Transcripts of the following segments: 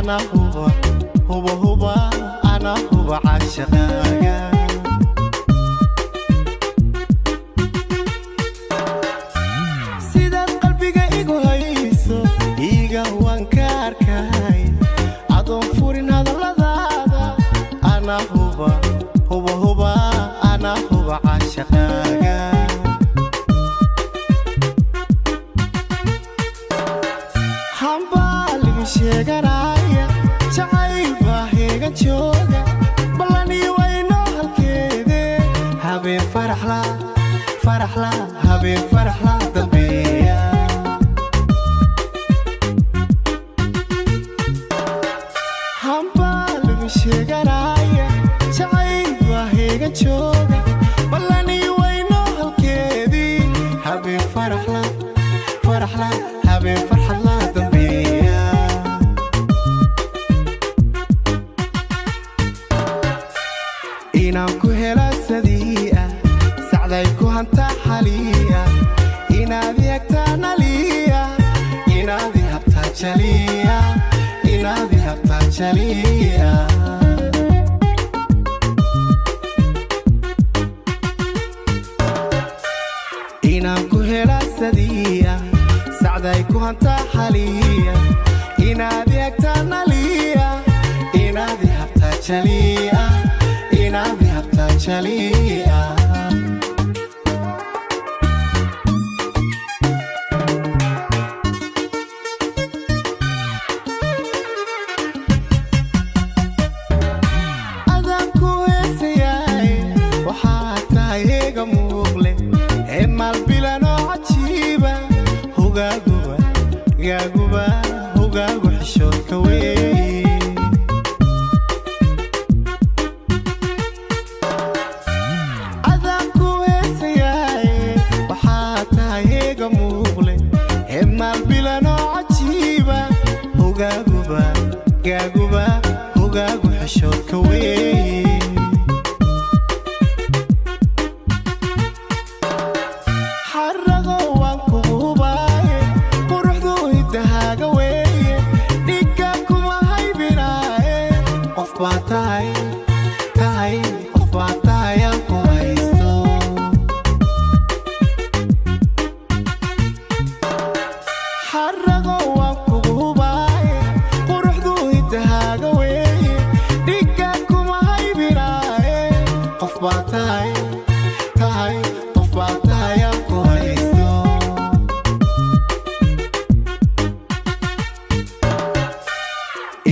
أنا هو أنا هو عاشقاك سيدات قلبك إيقو هايسو إيقا وانكاركاي أدون فورين هذا اللذاذا أنا هو أنا هو عاشقاك sheeganaya jacayba heegan jooga balani wayno halkeede habeen faraxla habeen faraxla dambeeya hamba lagu sheeganaya jacayba heegan jooga balani wayno halkeede habeen faraxla habeen faraxla inaan ku hela sadii'a sacday ku hanta xaliya inaad yagtaan aliya inaad habtaa jaliya inaan ku hela sadii'a sacday ku hanta xaliya inaad yagtaan aliya inaad habtaa jaliya inaad habtaa jaliya adaan ku heesayay waxaa tahay eega muuqle ee maalbilanoo cajiiba hogaagu xishoodka wey hogaagu xishoodka wey xarago waan kugu hubaaye quruxdu hidahaaga weeye dhigga kuma haybinaaye qof baa tahay aan ku haysto xarago waan kugu hubaaye quruxdu hidahaaga weeye dhigga kuma haybinaaye qof baa tahay aan ku haysto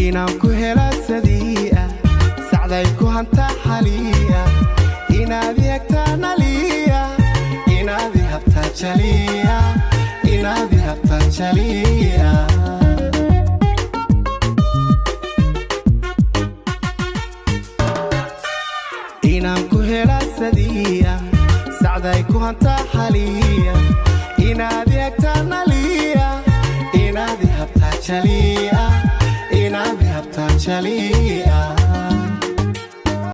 inaan ku hela sadii'a sacday ku hanta xaliya inaad yagtaan aliya inaad habtaa jaliya inaan ku hela sadii'a sacday ku hanta xaliya inaad yagtaan aliya inaad habtaa jaliya